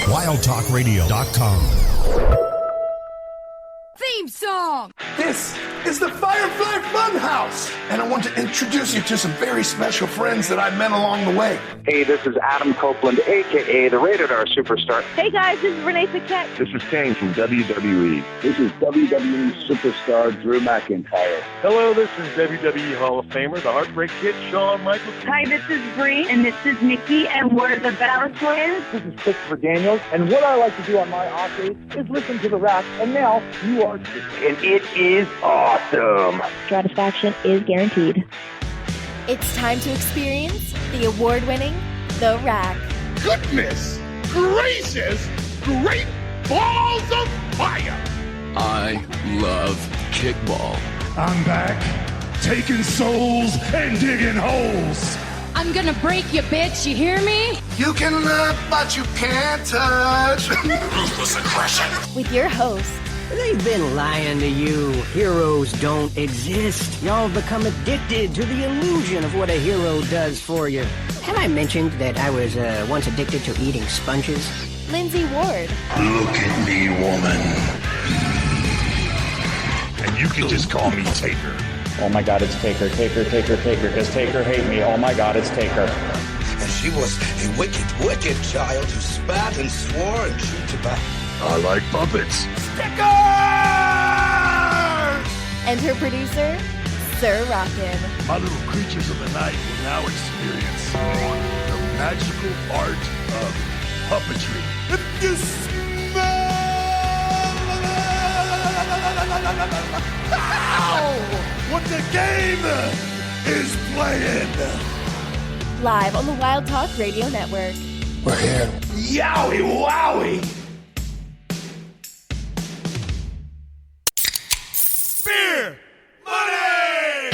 WildTalkRadio.com. Theme song! This is the Firefly Funhouse, and I want to introduce you to some very special friends that I met along the way. Hey, this is Adam Copeland, a.k.a. the Rated R Superstar. Hey guys, this is Renee Paquette. This is Kane from WWE. This is WWE Superstar Drew McIntyre. Hello, this is WWE Hall of Famer, the Heartbreak Kid, Shawn Michaels. Hi, this is Bree, and this is Nikki, and we're the Battle Twins. This is Christopher Daniels, and what I like to do on my off days is listen to the rap, and now you are too. And it is awesome. Satisfaction is guaranteed. It's time to experience the award-winning The Rack. Goodness gracious, great balls of fire! I love kickball. I'm back, taking souls and digging holes. I'm gonna break you, bitch, you hear me? You can look, but you can't touch. Ruthless aggression. With your host, They've been lying to you. Heroes don't exist. Y'all become addicted to the illusion of what a hero does for you. Have I mentioned that I was once addicted to eating sponges? Lindsey Ward. Look at me, woman. And you can just call me Taker. Oh my God, it's Taker. Does Taker hate me? Oh my God, it's Taker. And she was a wicked, wicked child who spat and swore and chewed tobacco. I like puppets. Stickers! And her producer, Sir Rockin. My little creatures of the night will now experience the magical art of puppetry. If you smell what the game is playing. Live on the Wild Talk Radio Network. We're here. Yowie wowie! Beer! Money!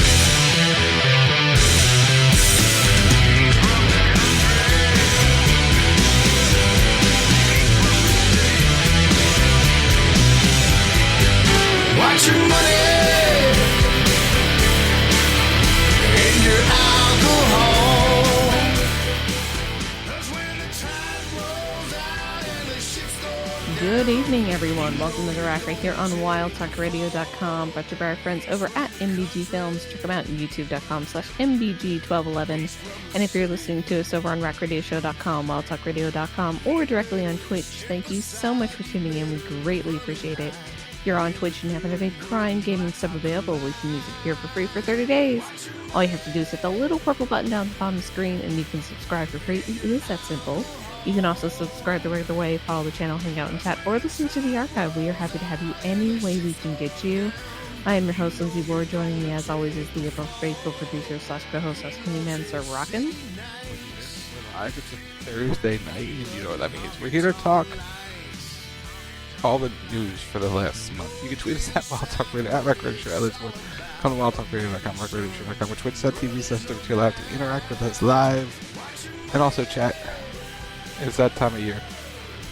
Want your money and your alcohol. That's when the tide rolls out and the shit's going. Good evening, everyone. Welcome to The Rack right here on WildTalkRadio.com. Brought to you by our friends over at MBG Films. Check them out at youtube.com/MBG1211. And if you're listening to us over on RackRadioShow.com, WildTalkRadio.com, or directly on Twitch, thank you so much for tuning in. We greatly appreciate it. If you're on Twitch and haven't have a Prime Gaming sub available, we can use it here for free for 30 days. All you have to do is hit the little purple button down the bottom of the screen and you can subscribe for free. It is that simple. You can also subscribe the regular way, follow the channel, hang out and chat, or listen to the archive. We are happy to have you any way we can get you. I am your host, Lindsey Ward. Joining me, as always, is the faithful producer / co-host, Honeyman Sir Rockin. Live, it's a Thursday night, and you know what that means. We're here to talk all the news for the last month. You can tweet us at Wild Talk Radio, at Record Show, come to WildTalkRadio.com, RecordsShow.com, or Twitch.tv/WT Live to interact with us live, and also chat. It's that time of year.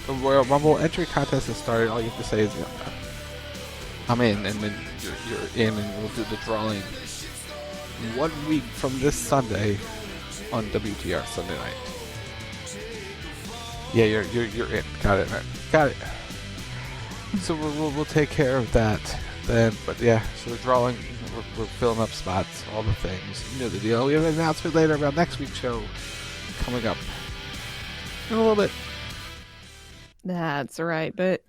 The Royal Rumble entry contest has started. All you have to say is, I'm in, and then you're in, and we'll do the drawing 1 week from this Sunday on WTR Sunday night. Yeah, you're in. Got it. Got it. So we'll take care of that then. But yeah, so the drawing, we're filling up spots, all the things. You know the deal. We have an announcement later about next week's show coming up in a little bit. That's right, but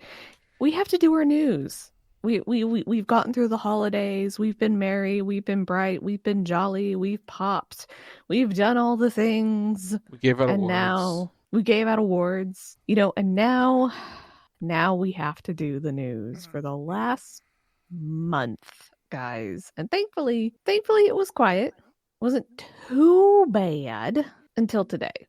we have to do our news. We've gotten through the holidays. We've been merry. We've been bright. We've been jolly. We've popped. We've done all the things. We gave out awards. And now we gave out awards. And now we have to do the news for the last month, guys. And thankfully it was quiet. It wasn't too bad until today.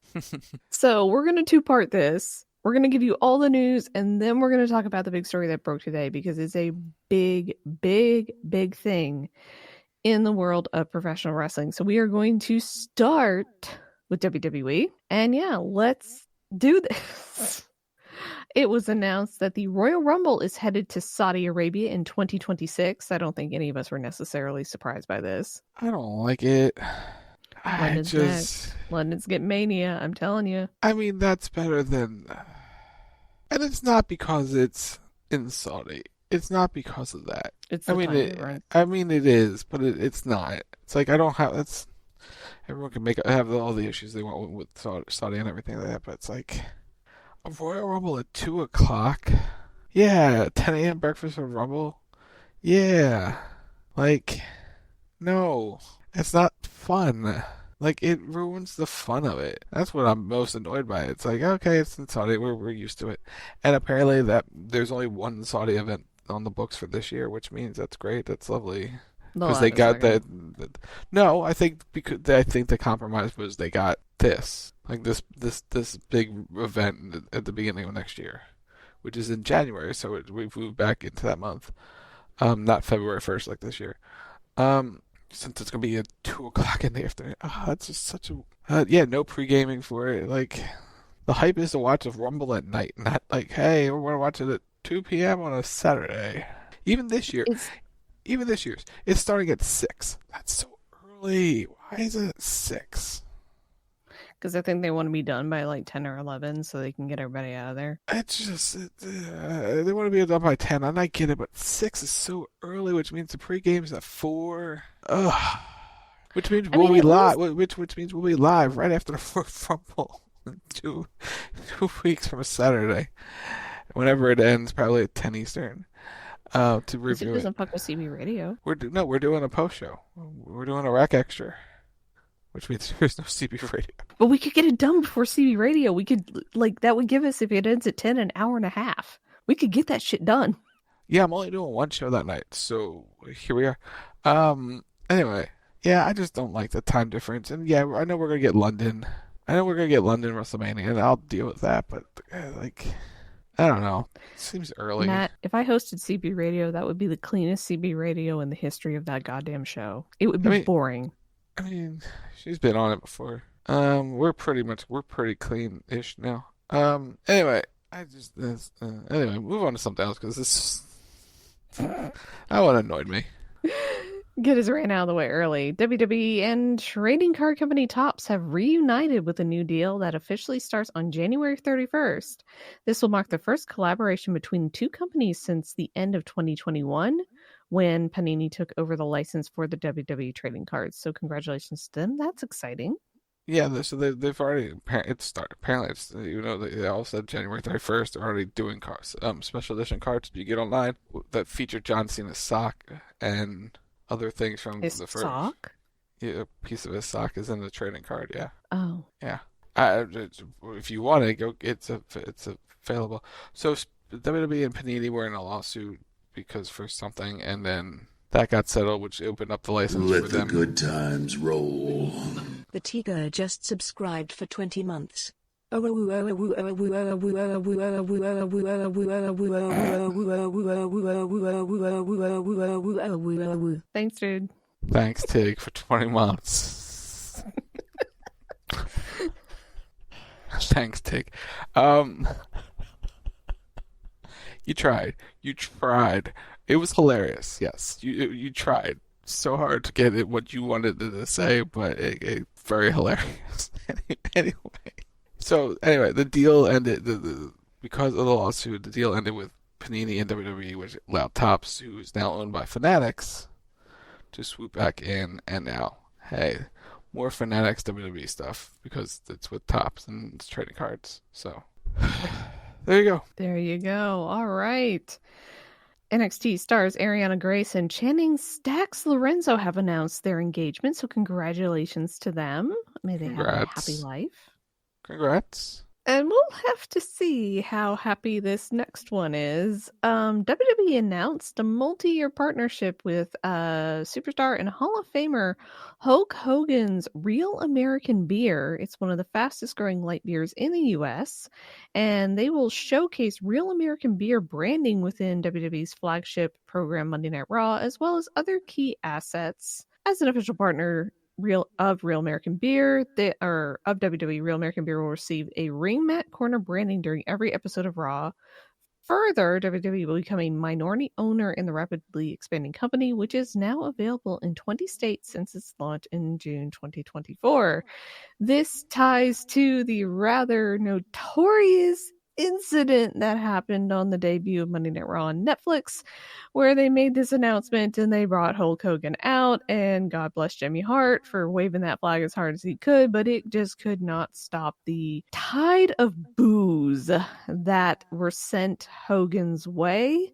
So we're going to two-part this. We're going to give you all the news, and then we're going to talk about the big story that broke today, because it's a big, big, big thing in the world of professional wrestling. So we are going to start with WWE. And yeah, let's do this. It was announced that the Royal Rumble is headed to Saudi Arabia in 2026. I don't think any of us were necessarily surprised by this. I don't like it. London's getting mania, I'm telling you. I mean, that's better than And it's not because it's in Saudi. It's not because of that. It's I mean, it is, but it's not. It's like I don't have. It's everyone can have all the issues they want with Saudi and everything like that, but it's like a Royal Rumble at 2:00. Yeah, 10 a.m. breakfast for Rumble. Yeah, like no, it's not fun. Like, it ruins the fun of it. That's what I'm most annoyed by. It's like, okay, it's in Saudi. We're used to it. And apparently that there's only one Saudi event on the books for this year, which means that's great. That's lovely. Because they got that. No, I think the compromise was they got this. Like, this big event at the beginning of next year, which is in January. So we've moved back into that month. Not February 1st like this year. Since it's going to be at 2:00 in the afternoon. It's just such a... no pre-gaming for it. Like, the hype is to watch a Rumble at night. Not like, hey, we're going to watch it at 2 p.m. on a Saturday. Even this year's, it's starting at 6. That's so early. Why is it at 6? Because I think they want to be done by like 10 or 11 so they can get everybody out of there. It's just, they want to be done by 10, and I get it, but 6 is so early, which means the pre-game's at 4. Ugh. Which means we'll be live. Which means we'll be live right after the fourth Rumble, 2 weeks from a Saturday, whenever it ends, probably at 10 Eastern. To review it. Doesn't fuck with CB Radio. We're doing a post show. We're doing a rack extra, which means there's no CB Radio. But we could get it done before CB Radio. We could, like, that would give us, if it ends at 10, an hour and a half. We could get that shit done. Yeah, I'm only doing one show that night, so here we are. Anyway, yeah, I just don't like the time difference. And yeah, I know we're going to get London. WrestleMania, and I'll deal with that, but, like, I don't know. It seems early. Matt, if I hosted CB Radio, that would be the cleanest CB Radio in the history of that goddamn show. It would be boring. I mean, she's been on it before. We're pretty clean-ish now. Anyway, anyway, move on to something else, because this that one annoyed me. Get his ran out of the way early. WWE and trading card company Topps have reunited with a new deal that officially starts on January 31st. This will mark the first collaboration between the two companies since the end of 2021, when Panini took over the license for the WWE trading cards. So congratulations to them. That's exciting. Yeah, so they've already started. Apparently, it's, even though they all said January 31st, they're already doing cards, special edition cards you get online that feature John Cena's sock and other things from his the first. Sock? Yeah, a piece of his sock is in the trading card. Yeah. Oh. Yeah. If you want it, it's available. So WWE and Panini were in a lawsuit because for something, and then that got settled, which opened up the license for them. Let the good times roll. The Tiger just subscribed for 20 months. Thanks, dude. Thanks, Tig, for 20 months. Thanks, Tig. You tried. It was hilarious. Yes, you tried so hard to get it what you wanted to say, but it very hilarious. Anyway. So anyway, the deal ended because of the lawsuit. The deal ended with Panini and WWE, which allowed Topps, who is now owned by Fanatics, to swoop back in. And now, hey, more Fanatics WWE stuff because it's with Topps and it's trading cards. So there you go. There you go. All right. NXT stars Ariana Grace and Channing Stax Lorenzo have announced their engagement, so congratulations to them. May they have a happy life. Congrats. And we'll have to see how happy this next one is. WWE announced a multi-year partnership with superstar and Hall of Famer Hulk Hogan's Real American Beer. It's one of the fastest growing light beers in the U.S. And they will showcase Real American Beer branding within WWE's flagship program Monday Night Raw, as well as other key assets. As an official partner Real American Beer, of WWE, Real American Beer will receive a ring mat corner branding during every episode of Raw. Further, WWE will become a minority owner in the rapidly expanding company, which is now available in 20 states since its launch in June 2024. This ties to the rather notorious incident that happened on the debut of Monday Night Raw on Netflix, where they made this announcement and they brought Hulk Hogan out, and God bless Jimmy Hart for waving that flag as hard as he could, but it just could not stop the tide of boos that were sent Hogan's way.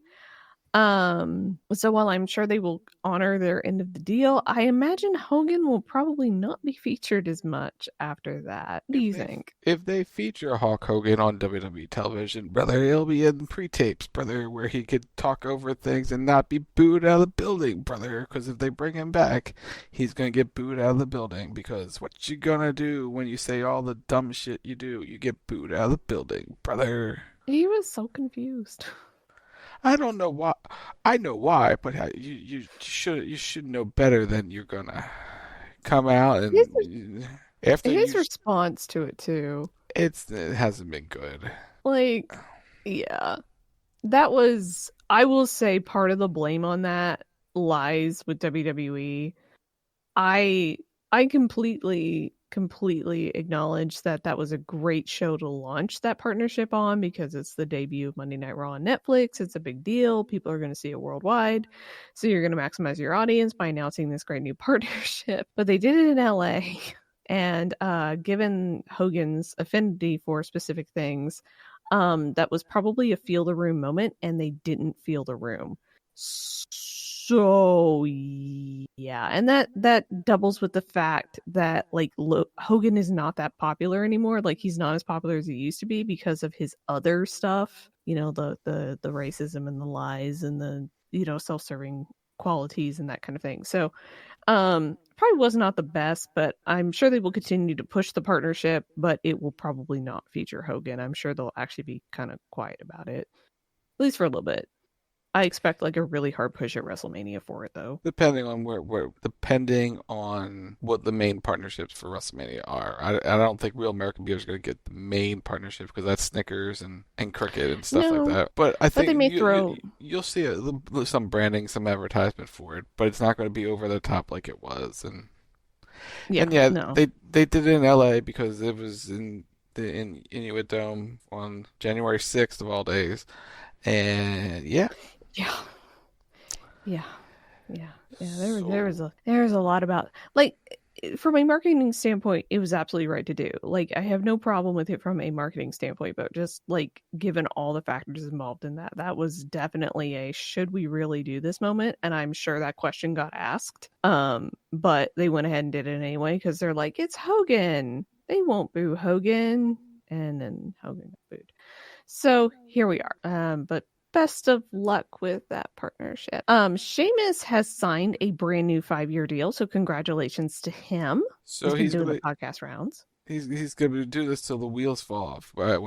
So while I'm sure they will honor their end of the deal, I imagine Hogan will probably not be featured as much after that. What do you think? If they feature Hulk Hogan on WWE television, brother, he'll be in pre-tapes, brother, where he could talk over things and not be booed out of the building, brother, because if they bring him back, he's going to get booed out of the building, because what you gonna do when you say all the dumb shit you do? You get booed out of the building, brother. He was so confused. I don't know why. I know why, but you should know better than you're gonna come out and his response to it too. It hasn't been good. Like, yeah, that was. I will say part of the blame on that lies with WWE. I completely acknowledge that was a great show to launch that partnership on, because it's the debut of Monday Night Raw on Netflix. It's a big deal. People are going to see it worldwide. So you're going to maximize your audience by announcing this great new partnership. But they did it in LA. And given Hogan's affinity for specific things, that was probably a feel the room moment, and they didn't feel the room. So yeah, and that doubles with the fact that like Hogan is not that popular anymore. Like, he's not as popular as he used to be because of his other stuff. You know, the racism and the lies and the, you know, self-serving qualities and that kind of thing. So probably was not the best, but I'm sure they will continue to push the partnership, but it will probably not feature Hogan. I'm sure they'll actually be kind of quiet about it, at least for a little bit. I expect like a really hard push at WrestleMania for it, though. Depending on depending on what the main partnerships for WrestleMania are. I don't think Real American Beer is going to get the main partnership, because that's Snickers and Cricket and stuff like that. But I think they may you'll see some branding, some advertisement for it, but it's not going to be over the top like it was. They did it in LA because it was in the Inuit Dome on January 6th of all days, and yeah. There was a lot about, like, from a marketing standpoint, it was absolutely right to do. Like, I have no problem with it from a marketing standpoint, but just like given all the factors involved in that was definitely a should we really do this moment. And I'm sure that question got asked. But they went ahead and did it anyway because they're like, it's Hogan. They won't boo Hogan, and then Hogan got booed. So here we are. But best of luck with that partnership. Sheamus has signed a brand new 5-year deal, so congratulations to him. So he's doing the podcast rounds. He's going to do this till the wheels fall off. By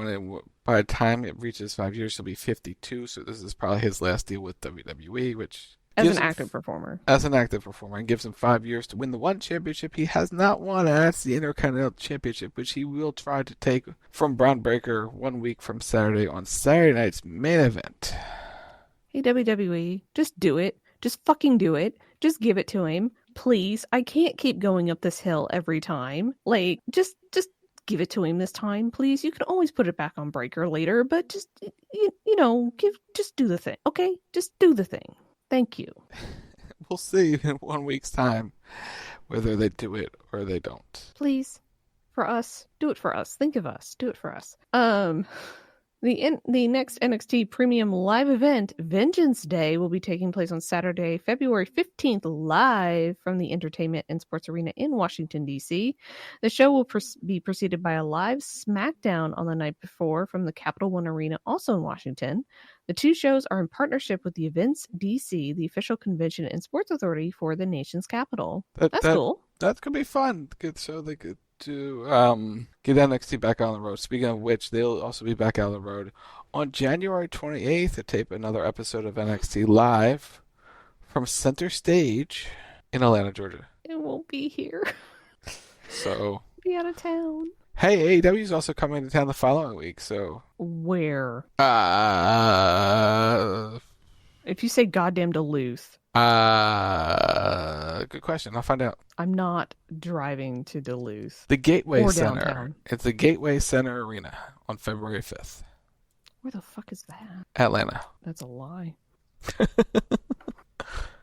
the time it reaches 5 years, he'll be 52. So this is probably his last deal with WWE, which as an active performer, and gives him 5 years to win the one championship he has not won, and that's the Intercontinental Championship, which he will try to take from Braun Breaker 1 week from Saturday on Saturday night's main event. Hey WWE, just do it. Just fucking do it. Just give it to him, please. I can't keep going up this hill every time. Like, just give it to him this time, please. You can always put it back on Breaker later, but just just do the thing, okay? Just do the thing. Thank you. We'll see in 1 week's time whether they do it or they don't. Please, for us, do it for us. Think of us. Do it for us. The next NXT Premium live event, Vengeance Day, will be taking place on Saturday, February 15th, live from the Entertainment and Sports Arena in Washington, D.C. The show will be preceded by a live SmackDown on the night before from the Capital One Arena, also in Washington. The two shows are in partnership with the Events DC, the official convention and sports authority for the nation's capital. That's cool. That could be fun. Good show. They could to get NXT back on the road. Speaking of which, they'll also be back out on the road on January 28th to tape another episode of NXT live from Center Stage in Atlanta, Georgia. It won't be here. So be out of town. Hey, AEW is also coming to town the following week. So where? If you say goddamn Duluth. Good question. I'll find out. I'm not driving to Duluth. The Gateway Center. Downtown. It's the Gateway Center Arena on February 5th. Where the fuck is that? Atlanta. That's a lie.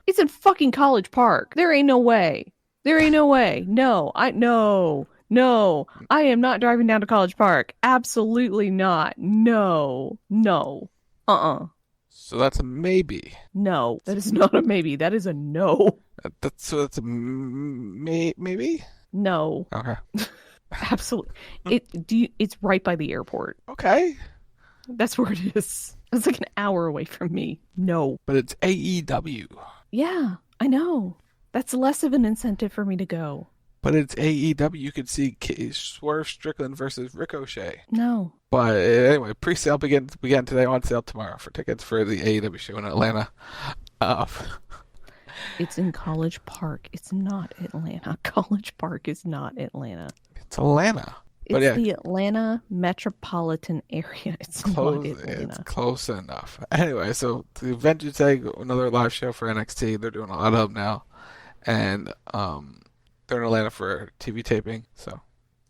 It's in fucking College Park. There ain't no way. There ain't no way. No. No. I am not driving down to College Park. Absolutely not. No. So that's a maybe. No, that is not a maybe. That is a no. That's a maybe? No. Okay. Absolutely. It's right by the airport. Okay. That's where it is. It's like an hour away from me. No. But it's AEW. Yeah, I know. That's less of an incentive for me to go. But it's AEW. You could see Swerve Strickland versus Ricochet. No. But anyway, pre-sale began today, on sale tomorrow for tickets for the AEW show in Atlanta. It's in College Park. It's not Atlanta. College Park is not Atlanta. It's Atlanta. It's the Atlanta metropolitan area. It's close. Not Atlanta. It's close enough. Anyway, so the event today, another live show for NXT. They're doing a lot of them now, and they're in Atlanta for TV taping. So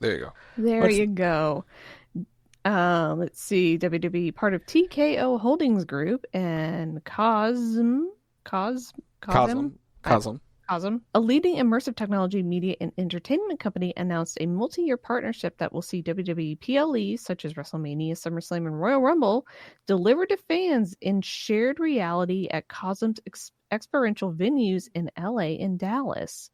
there you go. There you go. Let's see. WWE, part of TKO Holdings Group, and COSM, a leading immersive technology, media, and entertainment company, announced a multi-year partnership that will see WWE PLEs such as WrestleMania, SummerSlam, and Royal Rumble delivered to fans in shared reality at COSM's experiential venues in LA and Dallas.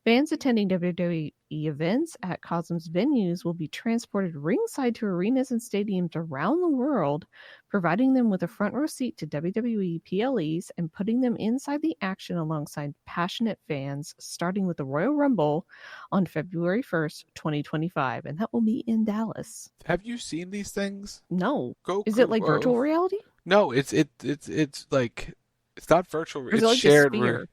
Fans attending WWE events at COSM's venues will be transported ringside to arenas and stadiums around the world, providing them with a front row seat to WWE PLEs and putting them inside the action alongside passionate fans, starting with the Royal Rumble on February 1st, 2025, and that will be in Dallas. Have you seen these things? No. Is it like virtual reality? No, it's like, it's not virtual. It's like shared.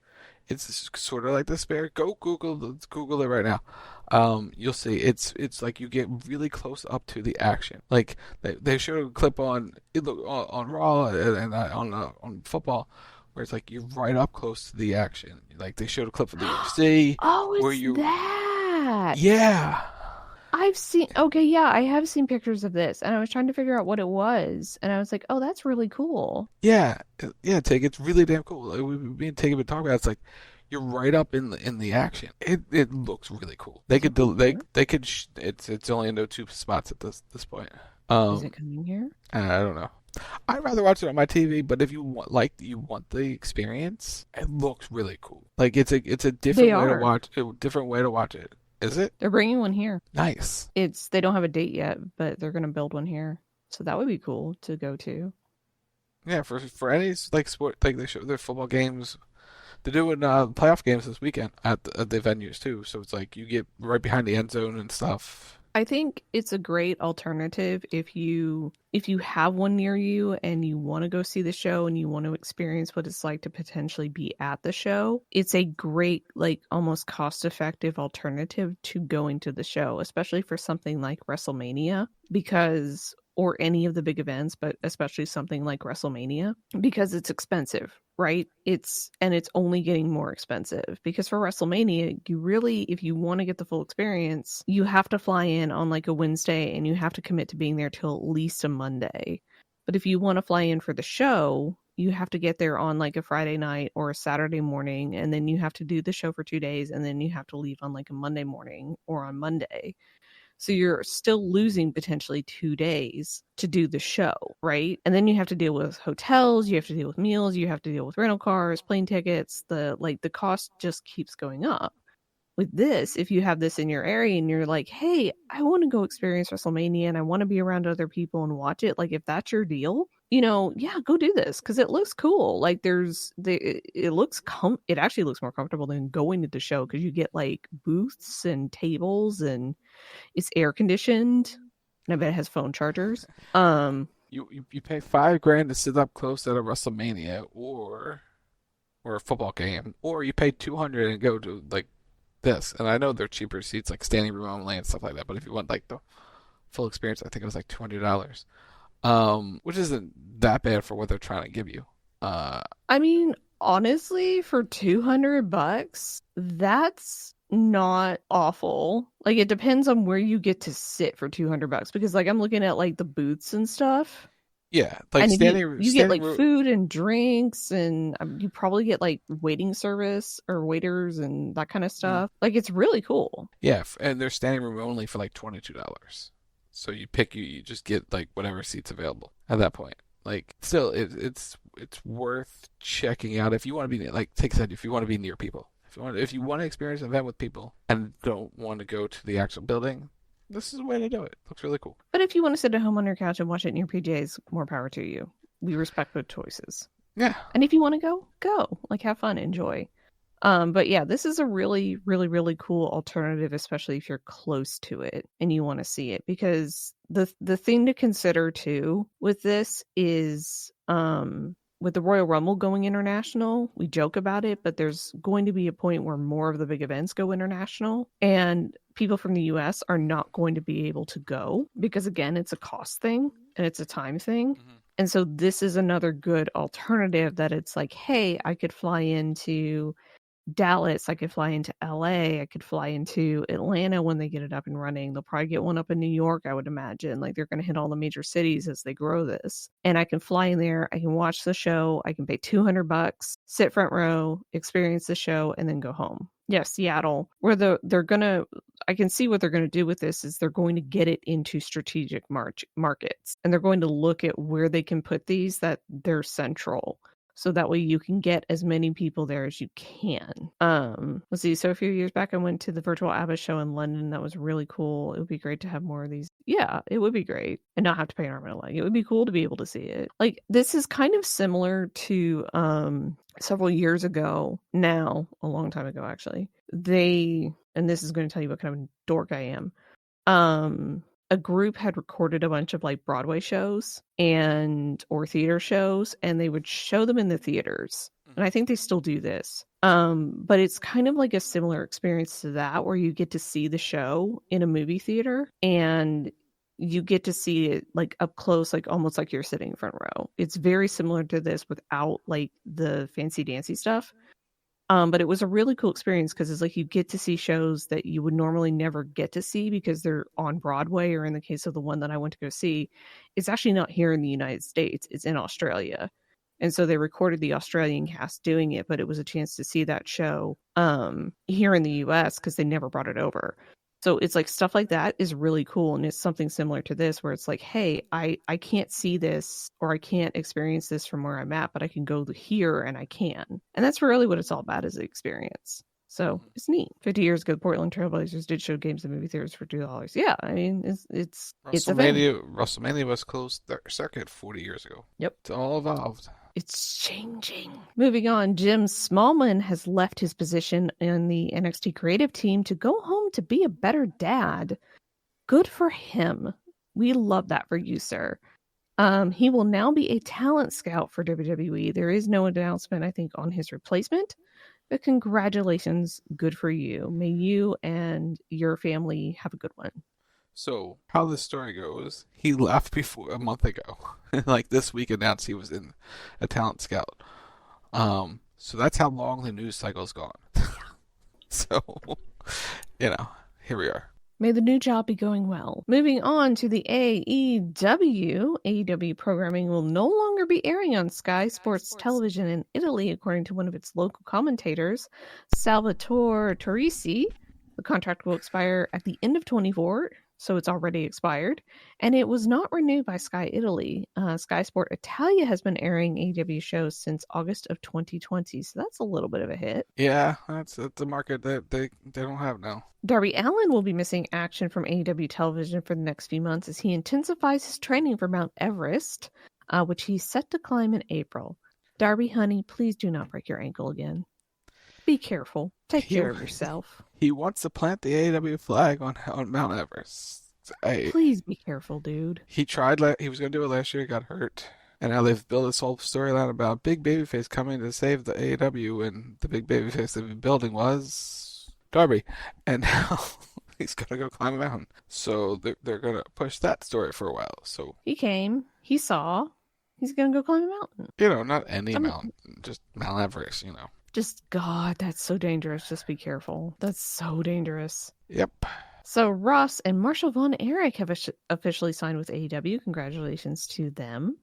It's sort of like the Sphere. Go Google it right now. You'll see. It's like you get really close up to the action. Like they showed a clip on Raw and on football, where it's like you're right up close to the action. Like they showed a clip of the UFC. Oh, it's that. Yeah. I have seen pictures of this, and I was trying to figure out what it was, and I was like, oh, that's really cool. Yeah, Tig, it's really damn cool. Like, me and Tig have been talking about it. It's like you're right up in the action. It looks really cool. They could it's only in those 2 spots at this point. Is it coming here? I don't know. I'd rather watch it on my TV, but if you want the experience, it looks really cool. Like it's a different way to watch it. Is it? They're bringing one here. Nice. They don't have a date yet, but they're going to build one here. So that would be cool to go to. Yeah, for any like sport, like they show their football games. They're doing playoff games this weekend at the venues too. So it's like you get right behind the end zone and stuff. I think it's a great alternative if you have one near you and you want to go see the show and you want to experience what it's like to potentially be at the show. It's a great, like, almost cost-effective alternative to going to the show, especially for something like WrestleMania, or any of the big events, but especially something like WrestleMania, because it's expensive, right? It's only getting more expensive, because for WrestleMania, you really, if you want to get the full experience, you have to fly in on like a Wednesday and you have to commit to being there till at least a Monday. But if you want to fly in for the show, you have to get there on like a Friday night or a Saturday morning, and then you have to do the show for 2 days, and then you have to leave on like a Monday morning or on Monday. So you're still losing potentially 2 days to do the show, right? And then you have to deal with hotels, you have to deal with meals, you have to deal with rental cars, plane tickets. The cost just keeps going up. With this, if you have this in your area and you're like, hey, I want to go experience WrestleMania and I want to be around other people and watch it, like if that's your deal, go do this, because it looks cool. Like it actually looks more comfortable than going to the show, because you get like booths and tables and it's air conditioned, and I bet it has phone chargers. You pay $5,000 to sit up close at a WrestleMania or a football game, or you pay $200 and go to like this. And I know they're cheaper seats, like standing room only and stuff like that. But if you want like the full experience, I think it was like $200. Which isn't that bad for what they're trying to give you. I mean, honestly, for $200, that's not awful. Like, it depends on where you get to sit for $200, because like I'm looking at like the booths and stuff, Yeah, like and standing. you get like food and drinks, and you probably get like waiting service or waiters and that kind of stuff. Like it's really cool. Yeah, and they're standing room only for like $22. So you pick you just get like whatever seats available at that point. Like still, it's worth checking out if you want to be like Tig said, if you want to be near people. If you want to experience an event with people and don't want to go to the actual building, this is the way to do it. Looks really cool. But if you want to sit at home on your couch and watch it in your PJs, more power to you. We respect the choices. Yeah. And if you want to go. Like have fun, enjoy. But yeah, this is a really, really, really cool alternative, especially if you're close to it and you want to see it. Because the thing to consider too with this is with the Royal Rumble going international, we joke about it, but there's going to be a point where more of the big events go international, and people from the US are not going to be able to go because, again, it's a cost thing and it's a time thing. Mm-hmm. And so this is another good alternative that it's like, hey, I could fly into Dallas, I could fly into LA, I could fly into Atlanta when they get it up and running. They'll probably get one up in New York, I would imagine. Like they're going to hit all the major cities as they grow this. And I can fly in there, I can watch the show, I can pay $200, sit front row, experience the show, and then go home. Yeah, Seattle, where they're going to, I can see what they're going to do with this is they're going to get it into strategic markets. And they're going to look at where they can put these that they're central. So that way you can get as many people there as you can. Let's see. So a few years back, I went to the virtual ABBA show in London. That was really cool. It would be great to have more of these. Yeah, it would be great. And not have to pay an arm and a leg. It would be cool to be able to see it. Like this is kind of similar to several years ago now, a long time ago, actually. And this is going to tell you what kind of dork I am. A group had recorded a bunch of like Broadway shows or theater shows, and they would show them in the theaters. And I think they still do this. But it's kind of like a similar experience to that, where you get to see the show in a movie theater and you get to see it like up close, like almost like you're sitting front row. It's very similar to this without like the fancy dancy stuff. But it was a really cool experience because it's like you get to see shows that you would normally never get to see because they're on Broadway, or in the case of the one that I went to go see, it's actually not here in the United States. It's in Australia. And so they recorded the Australian cast doing it, but it was a chance to see that show here in the US because they never brought it over. So it's like stuff like that is really cool. And it's something similar to this where it's like, hey, I can't see this or I can't experience this from where I'm at, but I can go here and I can. And that's really what it's all about, is the experience. So it's neat. 50 years ago, the Portland Trailblazers did show games in movie theaters for $2. Yeah, I mean, it's WrestleMania was closed circuit 40 years ago. Yep. It's all evolved. It's changing. Moving on, Jim Smallman has left his position in the NXT creative team to go home to be a better dad. Good for him. We love that for you, sir. He will now be a talent scout for WWE. There is no announcement, I think, on his replacement, but congratulations. Good for you. May you and your family have a good one. So, how this story goes, he left a month ago. Like this week announced he was in a talent scout. So that's how long the news cycle's gone. So, here we are. May the new job be going well. Moving on to the AEW. AEW programming will no longer be airing on Sky Sports Television in Italy, according to one of its local commentators, Salvatore Torrisi. The contract will expire at the end of 2024. So it's already expired, and it was not renewed by Sky Italy. Sky Sport Italia has been airing AEW shows since August of 2020, so that's a little bit of a hit. Yeah, that's a market that they don't have now. Darby Allin will be missing action from AEW television for the next few months as he intensifies his training for Mount Everest, which he's set to climb in April. Darby, honey, please do not break your ankle again. Be careful. Take care of yourself. He wants to plant the AEW flag on Mount Everest. Please be careful, dude. He tried. He was going to do it last year. Got hurt. And now they've built this whole storyline about big babyface coming to save the AEW, and the big babyface they've been building was Darby. And now he's going to go climb a mountain. So they're going to push that story for a while. So he came. He saw. He's going to go climb a mountain. Not any mountain. Just Mount Everest, Just, God, that's so dangerous. Just be careful. That's so dangerous. Yep. So Ross and Marshall Von Erich have officially signed with AEW. Congratulations to them.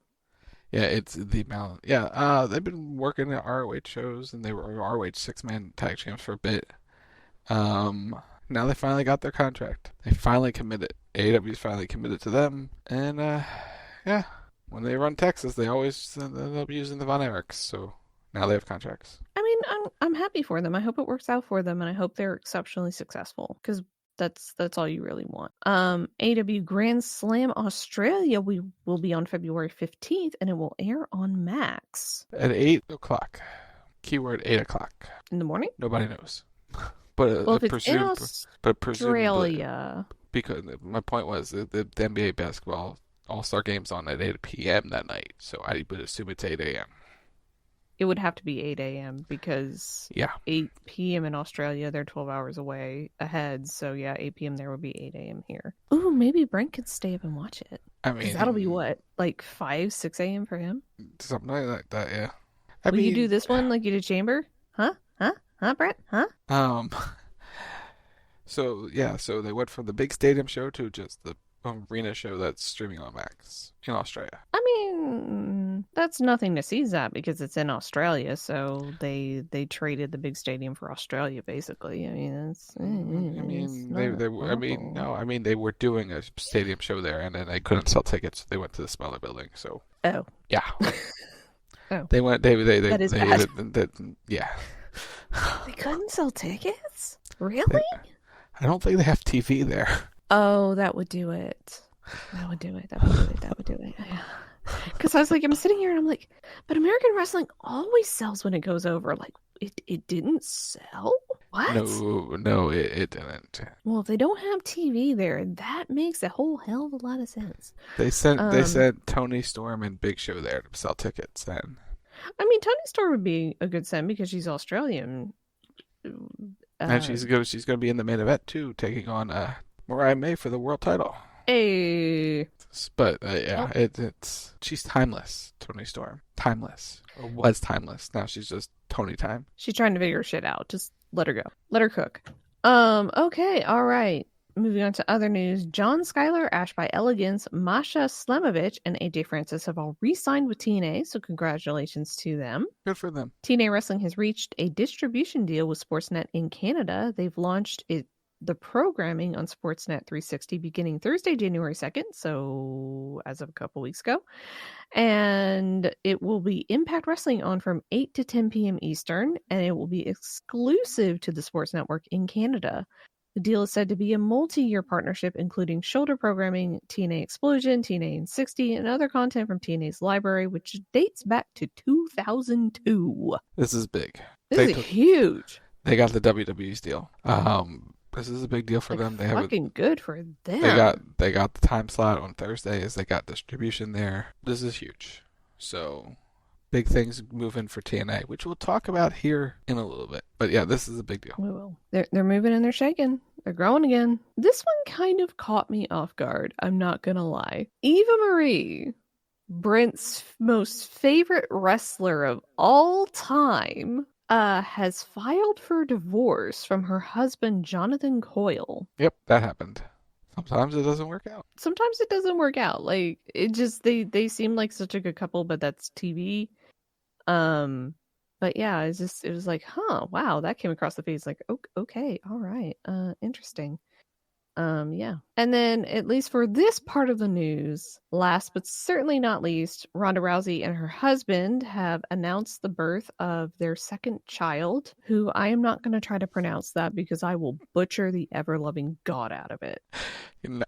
Yeah, it's the amount. Yeah, they've been working at ROH shows, and they were ROH six-man tag champs for a bit. Now they finally got their contract. They finally committed. AEW's finally committed to them, and yeah, when they run Texas, they always end up using the Von Erichs. So now they have contracts. I mean, I'm happy for them. I hope it works out for them, and I hope they're exceptionally successful because that's all you really want. AEW Grand Slam Australia will be on February 15th, and it will air on Max At 8 o'clock. Keyword 8 o'clock. in the morning. Nobody knows. But Well, if it's in Australia, because my point was the NBA basketball All-Star game's on at 8 p.m. that night, so I would assume it's 8 a.m. it would have to be 8 a.m. because 8 p.m. in Australia, they're 12 hours ahead. So yeah, 8 p.m. there would be 8 a.m. here. Ooh, maybe Brent could stay up and watch it. I mean, that'll be what, like 5, 6 a.m. for him? Something like that, yeah. Will you do this one like you did Chamber? Huh, Brent? Huh? So they went from the big stadium show to just the arena show that's streaming on Max in Australia. I mean, that's nothing to seize at because it's in Australia, so they traded the big stadium for Australia, basically. I mean, they were doing a stadium show there, and then they couldn't sell tickets. So they went to the smaller building. So yeah, they went. That is bad. Yeah. They couldn't sell tickets? Really? I don't think they have TV there. Oh, that would do it. That would do it. Yeah. Because I was like, I'm sitting here and I'm like, but American wrestling always sells when it goes over. Like, it didn't sell? What? No, it didn't. Well, if they don't have TV there, that makes a whole hell of a lot of sense. They sent Toni Storm and Big Show there to sell tickets then. I mean, Toni Storm would be a good send because she's Australian. And she's going to be in the main event too, taking on Mariah May for the world title. Hey. But it's she's timeless, Toni Storm. Timeless. Or was timeless. Now she's just Tony time. She's trying to figure shit out. Just let her go. Let her cook. Okay, all right. Moving on to other news. John Skyler, Ash by Elegance, Masha Slamovich, and AJ Francis have all re-signed with TNA, so congratulations to them. Good for them. TNA Wrestling has reached a distribution deal with Sportsnet in Canada. They've launched the programming on Sportsnet 360 beginning Thursday, January 2nd, so as of a couple weeks ago. And it will be Impact Wrestling on from 8 to 10 p.m. Eastern, and it will be exclusive to the Sports Network in Canada. The deal is said to be a multi-year partnership, including shoulder programming, TNA Explosion, TNA 60, and other content from TNA's library, which dates back to 2002. This is big. This is huge. They got the WWE's deal. This is a big deal for them. They fucking good for them. They got the time slot on Thursdays. They got distribution there. This is huge. So big things moving for TNA, which we'll talk about here in a little bit. But yeah, this is a big deal. We will. They're moving and they're shaking. They're growing again. This one kind of caught me off guard. I'm not gonna lie. Eva Marie, Brent's most favorite wrestler of all time, has filed for divorce from her husband, Jonathan Coyle. Yep, that happened. Sometimes it doesn't work out. Sometimes it doesn't work out. Like, it just, they seem like such a good couple, but that's TV. But yeah, it was like, wow, that came across the feed. It's like, okay, all right, interesting. Yeah. And then, at least for this part of the news, last but certainly not least, Ronda Rousey and her husband have announced the birth of their second child, who I am not going to try to pronounce that because I will butcher the ever-loving God out of it. You're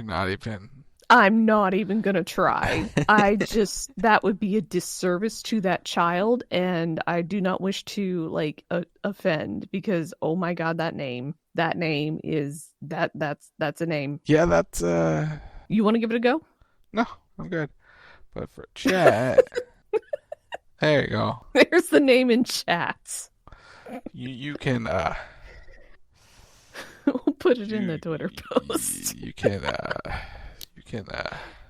not even... I'm not even going to try. That would be a disservice to that child, and I do not wish to, offend, because, oh my God, that name is, that's a name. Yeah, that's, You want to give it a go? No, I'm good. But for chat, there you go. There's the name in chat. You can, we'll put it in the Twitter post. You can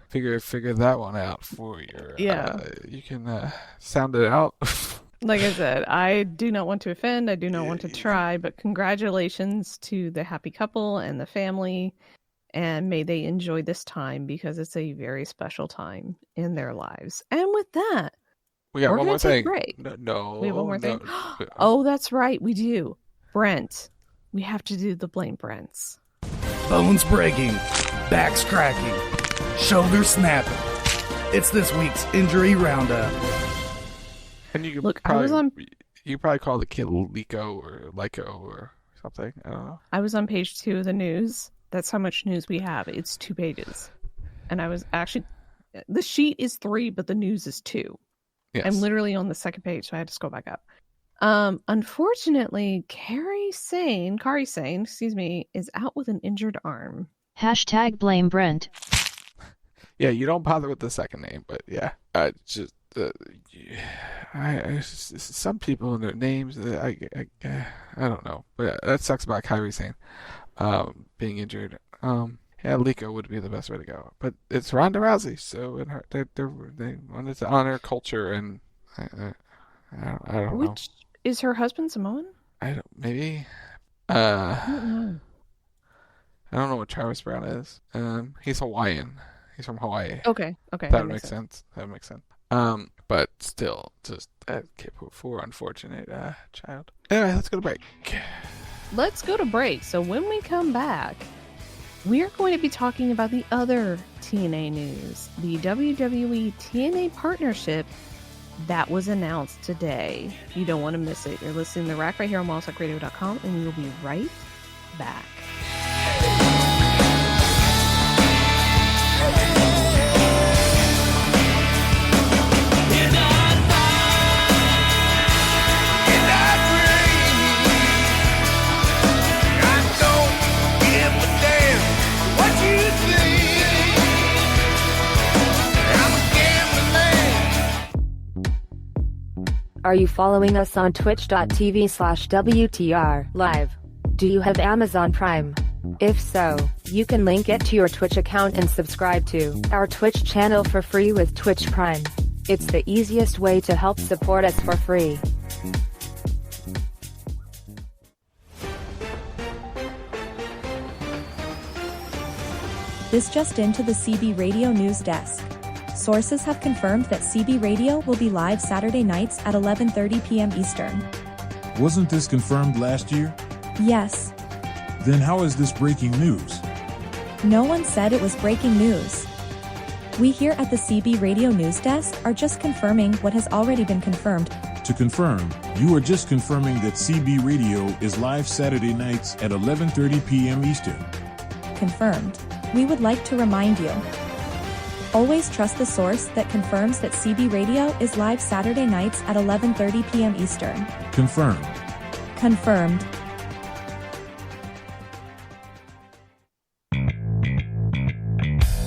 figure that one out for your you can sound it out. Like I said, I do not want to offend, I do not want to try, but congratulations to the happy couple and the family, And may they enjoy this time because it's a very special time in their lives. And with that, we got one more thing. Break. No, we have one more thing. Oh, that's right. We do. Brent. We have to do the Blame Brents. Bones breaking, backs cracking, shoulders snapping. It's this week's injury roundup. And you Look, you probably call the kid Lico or Lyco or something. I don't know. I was on page 2 of the news. That's how much news we have. It's 2 pages. And I was actually, the sheet is 3, but the news is 2. Yes. I'm literally on the second page, so I had to scroll back up. Unfortunately, Kari Sane, is out with an injured arm. # blame Brent. Yeah, you don't bother with the second name, but yeah, some people and their names, I don't know, but that sucks about Kari Sane being injured. Yeah, Lico would be the best way to go, but it's Ronda Rousey, so they wanted to honor culture, and I don't know. Which is her husband Samoan? Maybe. I don't know. I don't know what Travis Brown is. He's Hawaiian. He's from Hawaii. Okay. That would make sense. That would make sense. But still, just poor unfortunate child. Anyway, let's go to break. Let's go to break. So when we come back, we are going to be talking about the other TNA news, the WWE TNA partnership that was announced today. You don't want to miss it. You're listening to The Rack right here on wildtalkradio.com, and we will be right back. Are you following us on twitch.tv/WTR live? Do you have Amazon Prime? If so, you can link it to your Twitch account and subscribe to our Twitch channel for free with Twitch Prime. It's the easiest way to help support us for free. This just into the CB Radio News Desk. Sources have confirmed that CB Radio will be live Saturday nights at 11:30 p.m. Eastern. Wasn't this confirmed last year? Yes. Then how is this breaking news? No one said it was breaking news. We here at the CB Radio News Desk are just confirming what has already been confirmed. To confirm, you are just confirming that CB Radio is live Saturday nights at 11:30 p.m. Eastern. Confirmed. We would like to remind you. Always trust the source that confirms that CB Radio is live Saturday nights at 11:30 p.m. Eastern. Confirmed. Confirmed.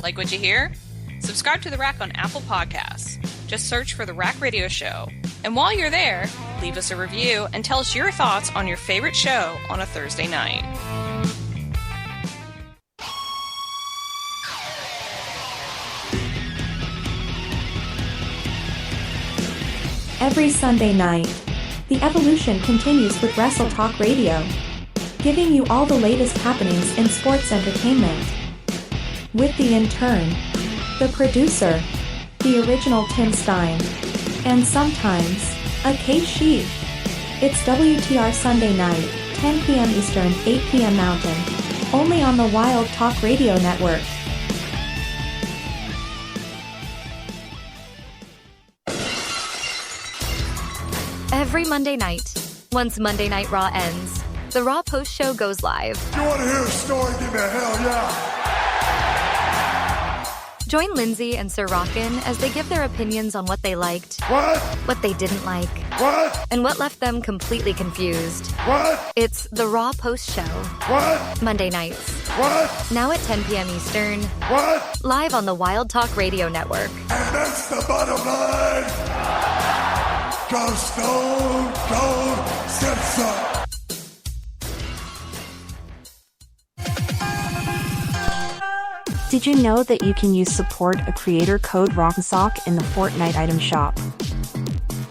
Like what you hear? Subscribe to The Rack on Apple Podcasts. Just search for The Rack Radio Show. And while you're there, leave us a review and tell us your thoughts on your favorite show on a Thursday night. Every Sunday night, the evolution continues with Wrestle Talk Radio, giving you all the latest happenings in sports entertainment. With the intern, the producer, the original Tim Stein, and sometimes, a K-Sheep. It's WTR Sunday night, 10 p.m. Eastern, 8 p.m. Mountain, only on the Wild Talk Radio Network. Every Monday night, once Monday Night Raw ends, the Raw Post Show goes live. You want to hear a story? Give me a hell yeah. Join Lindsey and Sir Rockin as they give their opinions on what they liked, what they didn't like, and what left them completely confused. It's the Raw Post Show. Monday nights. Now at 10 p.m. Eastern. Live on the Wild Talk Radio Network. And that's the bottom line. Go Stone Cold Simpson. Did you know that you can use support a creator code ROCKNSOCK in the Fortnite item shop?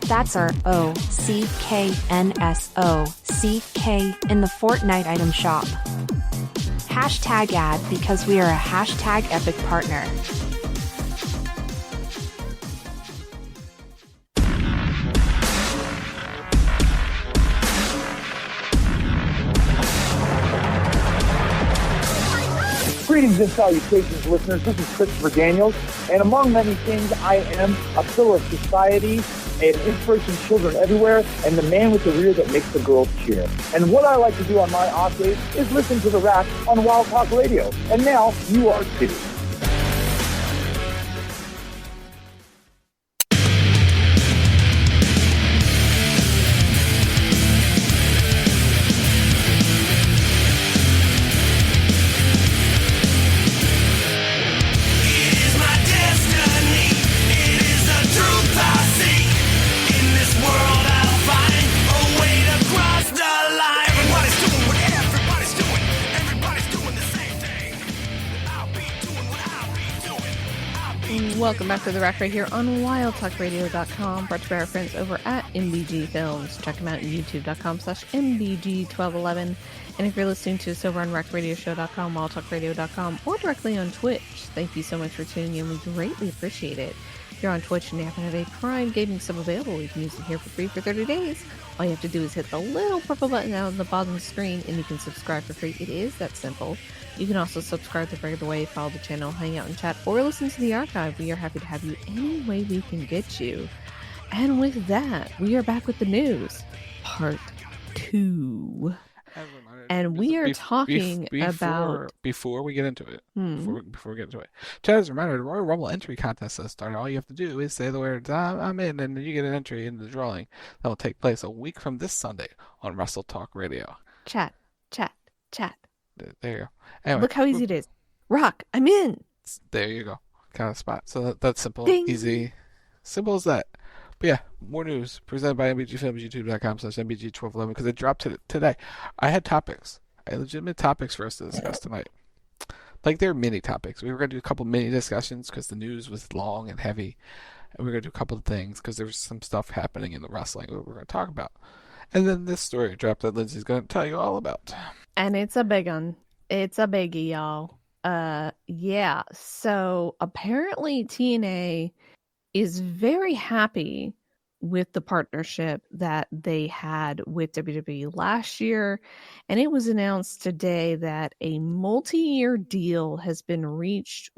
That's our OCKNSOCK in the Fortnite item shop. Hashtag ad because we are a hashtag epic partner. Greetings and salutations, listeners. This is Christopher Daniels, and among many things, I am a pillar of society, an inspiration to children everywhere, and the man with the rear that makes the girls cheer. And what I like to do on my off days is listen to The Rack on Wild Talk Radio. And now, you are too. Welcome back to The Rack right here on WildTalkRadio.com, brought to you by our friends over at MBG Films. Check them out at YouTube.com/MBG1211. And if you're listening to us over on RackRadioshow.com, WildTalkRadio.com, or directly on Twitch, thank you so much for tuning in. We greatly appreciate it. If you're on Twitch and you happen to have a Prime gaming sub available, you can use it here for free for 30 days. All you have to do is hit the little purple button out on the bottom of the screen and you can subscribe for free. It is that simple. You can also subscribe the regular way, follow the channel, hang out and chat, or listen to the archive. We are happy to have you any way we can get you. And with that, we are back with the news, part 2. And we are talking about... Before we get into it, before we get into it, Chad, as a reminder, the Royal Rumble entry contest has started. All you have to do is say the words, I'm in, and you get an entry into the drawing. That will take place a week from this Sunday on Wrestle Talk Radio. Chat. There you go. Anyway, look how easy it is. Rock, I'm in. There you go. Kind of spot. So that's simple, Ding. Easy. Simple as that. But yeah, more news presented by MBG Films, youtube.com/MBG1211, because it dropped today. I had topics. I had legitimate topics for us to discuss tonight. Like, they're mini topics. We were going to do a couple mini discussions because the news was long and heavy. And we were going to do a couple of things because there was some stuff happening in the wrestling that we were going to talk about. And then this story dropped that Lindsay's going to tell you all about. And it's a big one. It's a biggie, y'all. Yeah. So apparently TNA is very happy with the partnership that they had with WWE last year. And it was announced today that a multi-year deal has been reached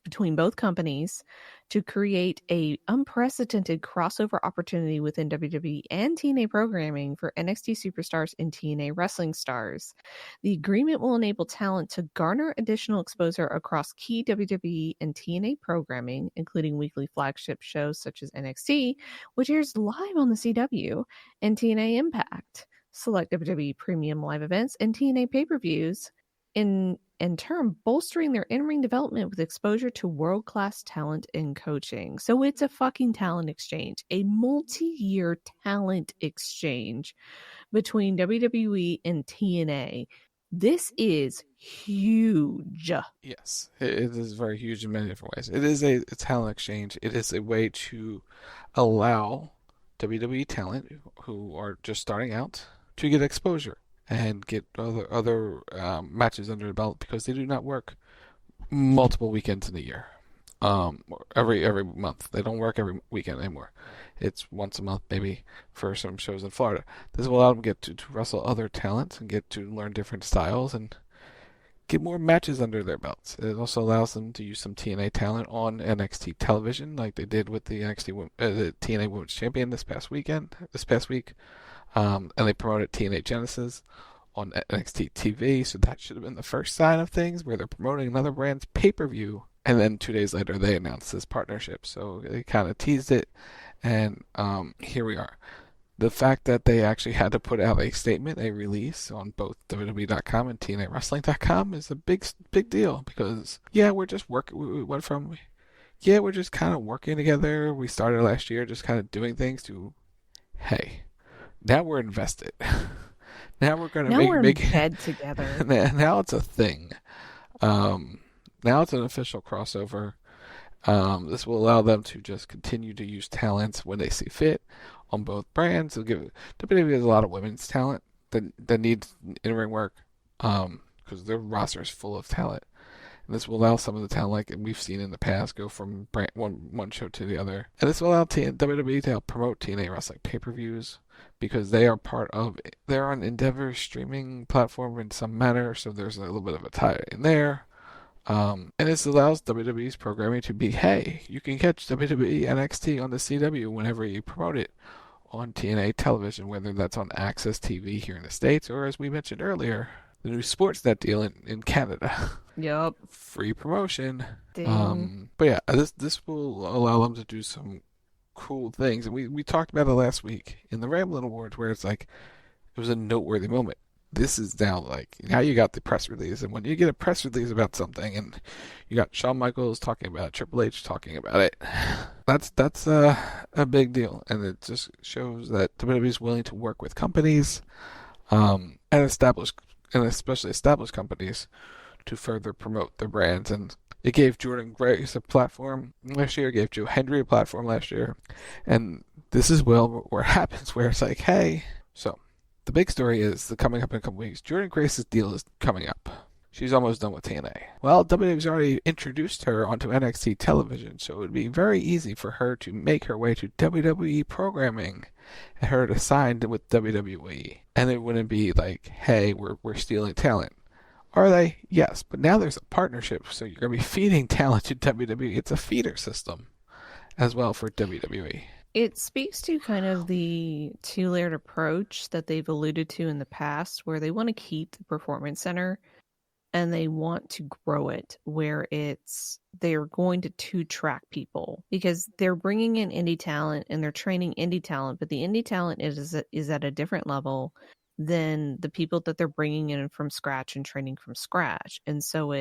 between both companies to create a unprecedented crossover opportunity within WWE and TNA programming for NXT superstars and TNA wrestling stars. The agreement will enable talent to garner additional exposure across key WWE and TNA programming, including weekly flagship shows such as NXT, which airs live on the CW, and TNA Impact, select WWE premium live events, and TNA pay-per-views, in turn bolstering their in-ring development with exposure to world-class talent and coaching. So it's a fucking talent exchange, a multi-year talent exchange between WWE and TNA. This is huge. Yes, it is very huge in many different ways. It is a talent exchange. It is a way to allow WWE talent who are just starting out to get exposure and get other matches under the belt, because they do not work multiple weekends in a year. Every month. They don't work every weekend anymore. It's once a month, maybe, for some shows in Florida. This will allow them to get to wrestle other talents and get to learn different styles and get more matches under their belts. It also allows them to use some TNA talent on NXT television, like they did with the the TNA Women's Champion this past week. And they promoted TNA Genesis on NXT TV, so that should have been the first sign of things, where they're promoting another brand's pay-per-view. And then 2 days later, they announced this partnership. So they kind of teased it, and here we are. The fact that they actually had to put out a statement, a release on both WWE.com and TNAWrestling.com is a big deal, because, we're just working. We're just kind of working together. We started last year just kind of doing things to, hey, now we're invested. Now we're going to make head together. Now it's a thing. Now it's an official crossover. This will allow them to just continue to use talents when they see fit on both brands. It'll give WWE a lot of women's talent that needs in-ring work. Because because their roster is full of talent. And this will allow some of the talent, like we've seen in the past, go from one show to the other. And this will allow WWE to help promote TNA Wrestling pay-per-views, because they're on Endeavor's streaming platform in some manner, so there's a little bit of a tie in there. And this allows WWE's programming to be, hey, you can catch WWE NXT on the CW whenever you promote it on TNA television, whether that's on Access TV here in the States, or as we mentioned earlier, the new Sportsnet deal in Canada. Yep. Free promotion. Ding. But yeah, this will allow them to do some cool things. And we talked about it last week in the Ramblin' Awards, where it's like, it was a noteworthy moment. This is now like, now you got the press release. And when you get a press release about something, and you got Shawn Michaels talking about it, Triple H talking about it, that's a big deal. And it just shows that WWE is willing to work with companies, and especially established companies, to further promote their brands. And it gave Jordan Grace a platform last year, it gave Joe Hendry a platform last year, and this is where it happens, where it's like, hey, so the big story is the coming up in a couple weeks, Jordan Grace's deal is coming up. She's almost done with TNA. Well, WWE's already introduced her onto NXT television, so it would be very easy for her to make her way to WWE programming and her to sign with WWE. And it wouldn't be like, hey, we're stealing talent. Are they? Yes, but now there's a partnership, so you're going to be feeding talent to WWE. It's a feeder system as well for WWE. It speaks to kind of the two-layered approach that they've alluded to in the past, where they want to keep the Performance Center and they want to grow it, where they're going to two-track people, because they're bringing in indie talent and they're training indie talent, but the indie talent is at a different level than the people that they're bringing in from scratch and training from scratch. And so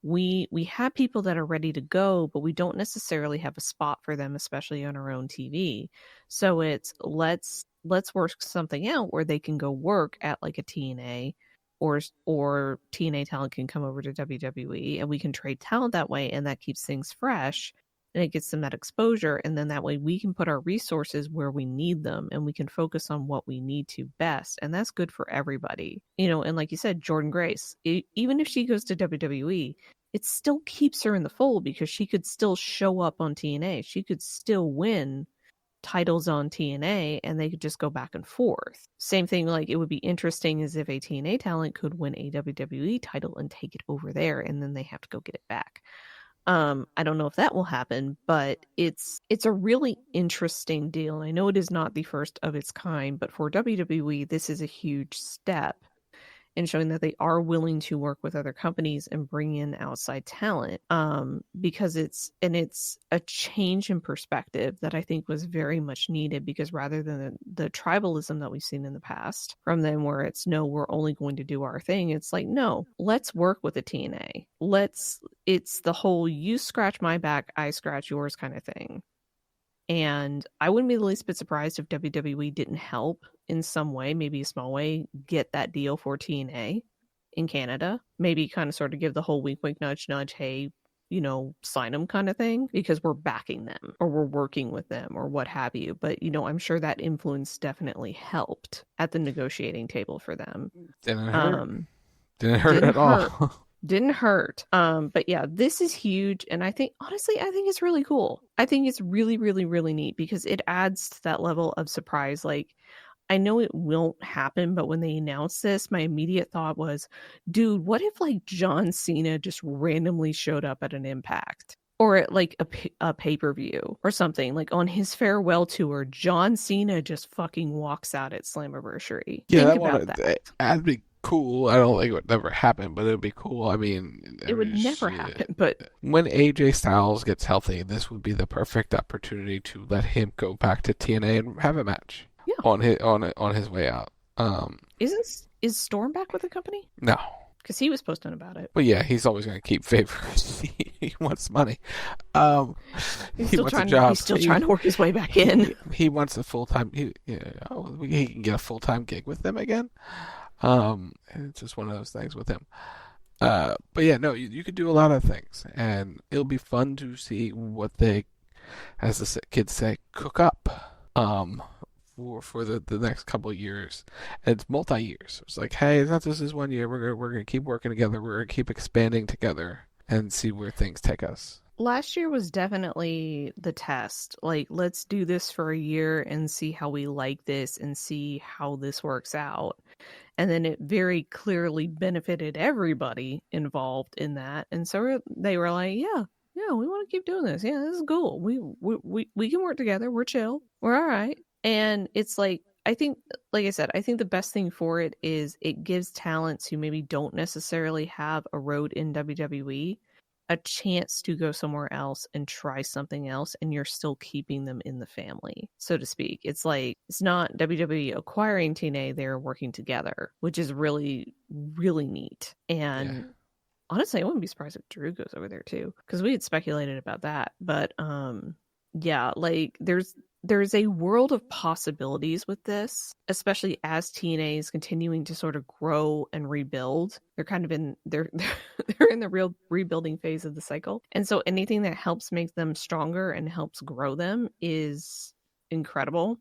we have people that are ready to go, but we don't necessarily have a spot for them, especially on our own TV. So it's let's work something out where they can go work at like a TNA, or TNA talent can come over to WWE, and we can trade talent that way, and that keeps things fresh. And it gets them that exposure, and then that way we can put our resources where we need them, and we can focus on what we need to best, and that's good for everybody. And like you said, Jordan Grace, even if she goes to WWE, it still keeps her in the fold, because she could still show up on TNA. She could still win titles on TNA, and they could just go back and forth. Same thing, like it would be interesting as if a TNA talent could win a WWE title and take it over there, and then they have to go get it back. I don't know if that will happen, but it's a really interesting deal. I know it is not the first of its kind, but for WWE, this is a huge step in showing that they are willing to work with other companies and bring in outside talent, because it's a change in perspective that I think was very much needed, because rather than the tribalism that we've seen in the past from them, where it's, no, we're only going to do our thing, it's like, no, let's work with the TNA. It's the whole you scratch my back, I scratch yours kind of thing. And I wouldn't be the least bit surprised if WWE didn't help in some way, maybe a small way, get that deal for TNA in Canada. Maybe kind of sort of give the whole wink, wink, nudge, nudge, hey, sign them kind of thing, because we're backing them or we're working with them or what have you. But, I'm sure that influence definitely helped at the negotiating table for them. Didn't hurt at all. Didn't hurt. But yeah, this is huge. And I think it's really cool. I think it's really, really, really neat, because it adds to that level of surprise. Like, I know it won't happen, but when they announced this, my immediate thought was, dude, what if like John Cena just randomly showed up at an Impact? Or at like a pay-per-view or something, like on his farewell tour, John Cena just fucking walks out at Slammiversary. Yeah, Think about that. That'd be cool. I don't think it would never happen, but it would be cool. I mean, it would never happen. But when AJ Styles gets healthy, this would be the perfect opportunity to let him go back to TNA and have a match. Yeah. On his way out. Is Storm back with the company? No. Because he was posting about it. Well, yeah, he's always going to keep favors. He wants money. He wants a job. He's still trying to work his way back in. He wants a full-time... He can get a full-time gig with them again. It's just one of those things with him. But yeah, no, you could do a lot of things. And it'll be fun to see what they, as the kids say, cook up for the next couple of years. And it's multi-years. It's like, hey, it's not just this 1 year. We're gonna keep working together. We're gonna keep expanding together and see where things take us. Last year was definitely the test. Like, let's do this for a year and see how we like this and see how this works out. And then it very clearly benefited everybody involved in that. And so they were like, yeah, we want to keep doing this. Yeah, this is cool. We can work together. We're chill. We're all right. And it's like, I think, like I said, I think the best thing for it is it gives talents who maybe don't necessarily have a road in WWE a chance to go somewhere else and try something else, and you're still keeping them in the family, so to speak. It's like, it's not WWE acquiring TNA, they're working together, which is really, really neat. And honestly, I wouldn't be surprised if Drew goes over there too, because we had speculated about that. But yeah, like there's a world of possibilities with this, especially as TNA is continuing to sort of grow and rebuild. They're kind of they're in the real rebuilding phase of the cycle. And so anything that helps make them stronger and helps grow them is incredible.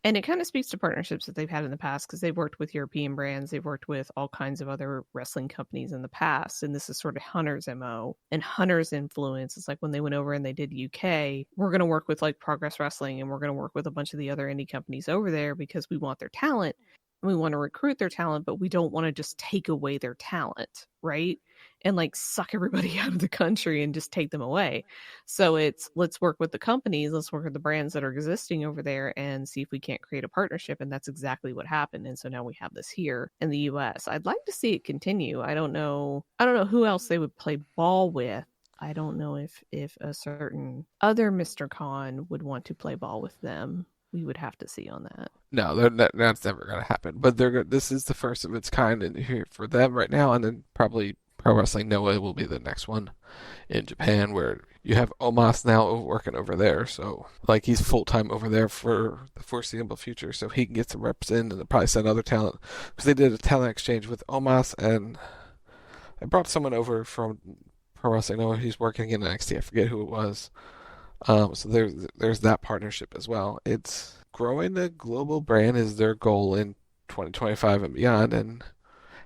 And it kind of speaks to partnerships that they've had in the past, because they've worked with European brands. They've worked with all kinds of other wrestling companies in the past. And this is sort of Hunter's MO and Hunter's influence. It's like when they went over and they did UK, we're going to work with like Progress Wrestling, and we're going to work with a bunch of the other indie companies over there because we want their talent and we want to recruit their talent, but we don't want to just take away their talent, right? And like suck everybody out of the country and just take them away. So it's, let's work with the companies, let's work with the brands that are existing over there and see if we can't create a partnership. And that's exactly what happened. And so now we have this here in the US. I'd like to see it continue. I don't know who else they would play ball with. I don't know if a certain other Mr. Khan would want to play ball with them. We would have to see on that. No, that's never going to happen. But this is the first of its kind in here for them right now, and then probably Pro Wrestling Noah will be the next one in Japan, where you have Omos now working over there. So, like, he's full-time over there for the foreseeable future, so he can get some reps in and probably send other talent. Because they did a talent exchange with Omos, and I brought someone over from Pro Wrestling Noah. He's working in NXT. I forget who it was. So there's that partnership as well. It's growing the global brand is their goal in 2025 and beyond, and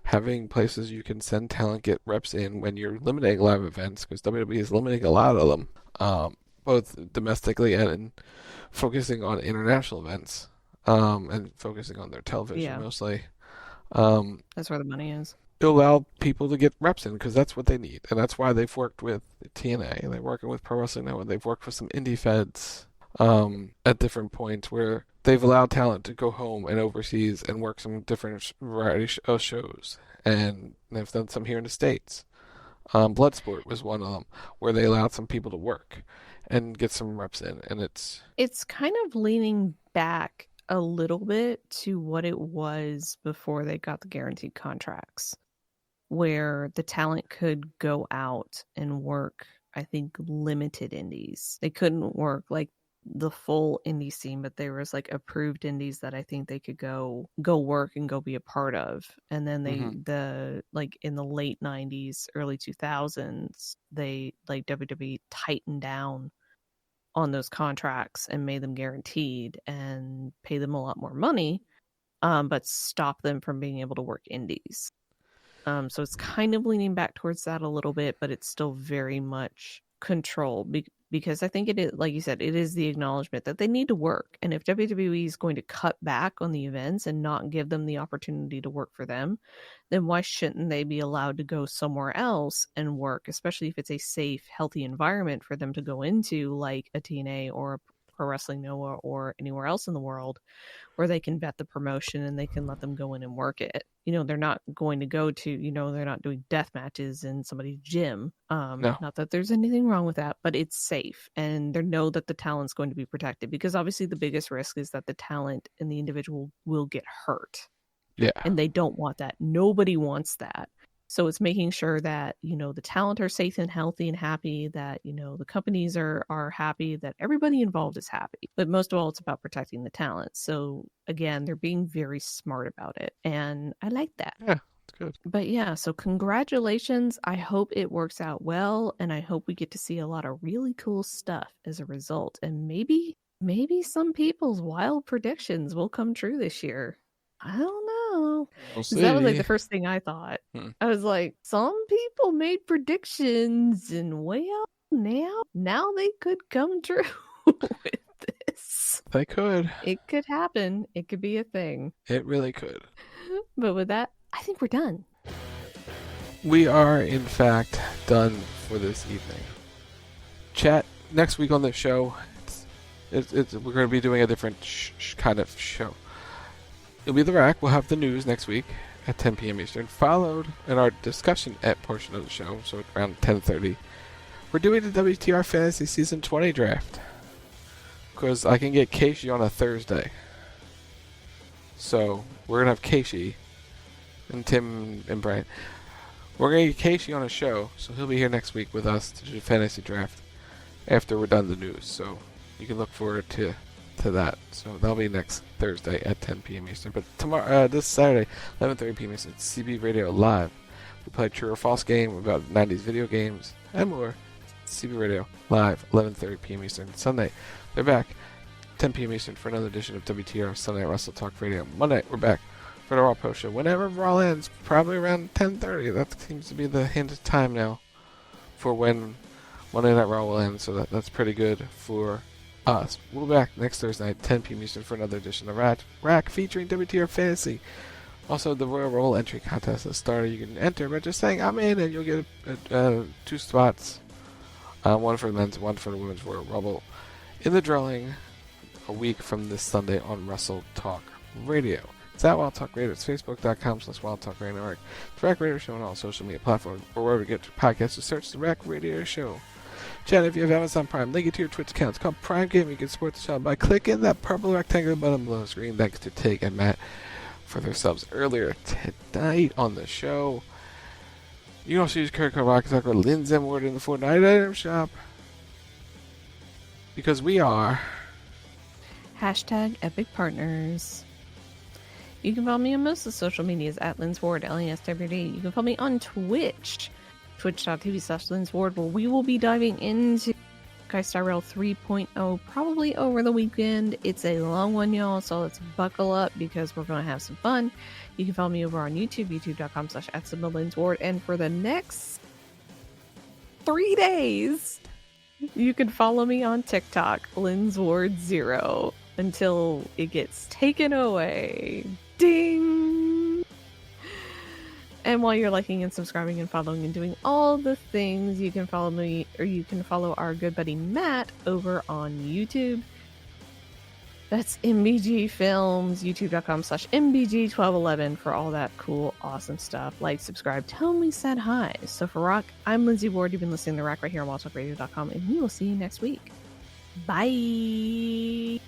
having places you can send talent, get reps in when you're limiting live events, because WWE is limiting a lot of them, both domestically and focusing on international events, and focusing on their television mostly. That's where the money is. It'll allow people to get reps in, because that's what they need. And that's why they've worked with TNA, and they're working with Pro Wrestling Now, and they've worked with some indie feds at different points where they've allowed talent to go home and overseas and work some different variety shows. And they've done some here in the States. Bloodsport was one of them, where they allowed some people to work and get some reps in. And it's kind of leaning back a little bit to what it was before they got the guaranteed contracts, where the talent could go out and work, I think, limited indies. They couldn't work like the full indie scene, but there was like approved indies that I think they could go work and go be a part of. And then they like in the late 90s, early 2000s, they like WWE tightened down on those contracts and made them guaranteed and pay them a lot more money, but stop them from being able to work indies. So it's kind of leaning back towards that a little bit, but it's still very much control, because I think it is, like you said, it is the acknowledgement that they need to work. And if WWE is going to cut back on the events and not give them the opportunity to work for them, then why shouldn't they be allowed to go somewhere else and work, especially if it's a safe, healthy environment for them to go into, like a TNA or a Pro Wrestling Noah or anywhere else in the world, where they can vet the promotion and they can let them go in and work it. You know, they're not going to go to, they're not doing death matches in somebody's gym. No. Not that there's anything wrong with that, but it's safe. And they know that the talent's going to be protected, because obviously the biggest risk is that the talent and the individual will get hurt. Yeah. And they don't want that. Nobody wants that. So it's making sure that, the talent are safe and healthy and happy, that, the companies are happy, that everybody involved is happy. But most of all, it's about protecting the talent. So again, they're being very smart about it. And I like that. Yeah, it's good. But yeah, so congratulations. I hope it works out well. And I hope we get to see a lot of really cool stuff as a result. And maybe maybe some people's wild predictions will come true this year. I don't know. We'll 'Cause that was like see. the first thing I thought. I was like, some people made predictions and well, now they could come true with this. They could. It could happen. It could be a thing. It really could. But with that, I think we're done. We are, in fact, done for this evening. Chat, next week on the show, we're going to be doing a different kind of show. It'll be The Rack. We'll have the news next week at 10 p.m. Eastern, followed in our discussion at portion of the show, so around 10:30. We're doing the WTR Fantasy Season 20 draft, because I can get Keishi on a Thursday. So we're going to have Keishi and Tim and Brian. We're going to get Keishi on a show, so he'll be here next week with us to do Fantasy Draft after we're done the news. So you can look forward to that. So that'll be next Thursday at 10 p.m. Eastern. But tomorrow, this Saturday, 11:30 p.m. Eastern, CB Radio Live. We play True or False game about 90s video games and more. CB Radio Live, 11:30 p.m. Eastern. Sunday, they're back 10 p.m. Eastern for another edition of WTR Sunday Wrestle Talk Radio. Monday, we're back for the Raw Post Show. Whenever Raw ends, probably around 10:30. That seems to be the hint of time now for when Monday Night Raw will end. So that's pretty good for us. We'll be back next Thursday night, 10 p.m. Eastern, for another edition of Rack featuring WTR Fantasy. Also, the Royal Rumble entry contest has started. You can enter by just saying I'm in, and you'll get 2 spots. One for the men's, one for the women's Royal Rumble in the drawing a week from this Sunday on Wrestle Talk Radio. It's at Wild Talk Radio. It's Facebook.com/Wild Talk Radio Network. It's Rack Radio Show on all social media platforms, or wherever you get your podcasts. So search the Rack Radio Show. Chat, if you have Amazon Prime, link it to your Twitch account. It's called Prime Gaming. You can support the show by clicking that purple rectangular button below the screen. Thanks to Tig and Matt for their subs earlier tonight on the show. You can also use credit card Rocket Talk or Lindsey Ward in the Fortnite item shop. Because we are #Epic Partners. You can follow me on most of the social medias at Lindsey Ward, LNSWD. You can follow me on Twitch, twitch.tv/LindsWard, where we will be diving into Star Rail 3.0 probably over the weekend. It's a long one, y'all, so let's buckle up because we're going to have some fun. You can follow me over on YouTube, youtube.com/@LindsWard, and for the next 3 days, you can follow me on TikTok, LindsWard0, until it gets taken away. Ding! And while you're liking and subscribing and following and doing all the things, you can follow me, or you can follow our good buddy Matt over on YouTube. That's MBG Films, youtube.com/MBG1211 for all that cool, awesome stuff. Like, subscribe, tell me said hi. So for Rock, I'm Lindsey Ward. You've been listening to Rock right here on WildTalkRadio.com, and we will see you next week. Bye!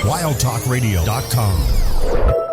WildTalkRadio.com.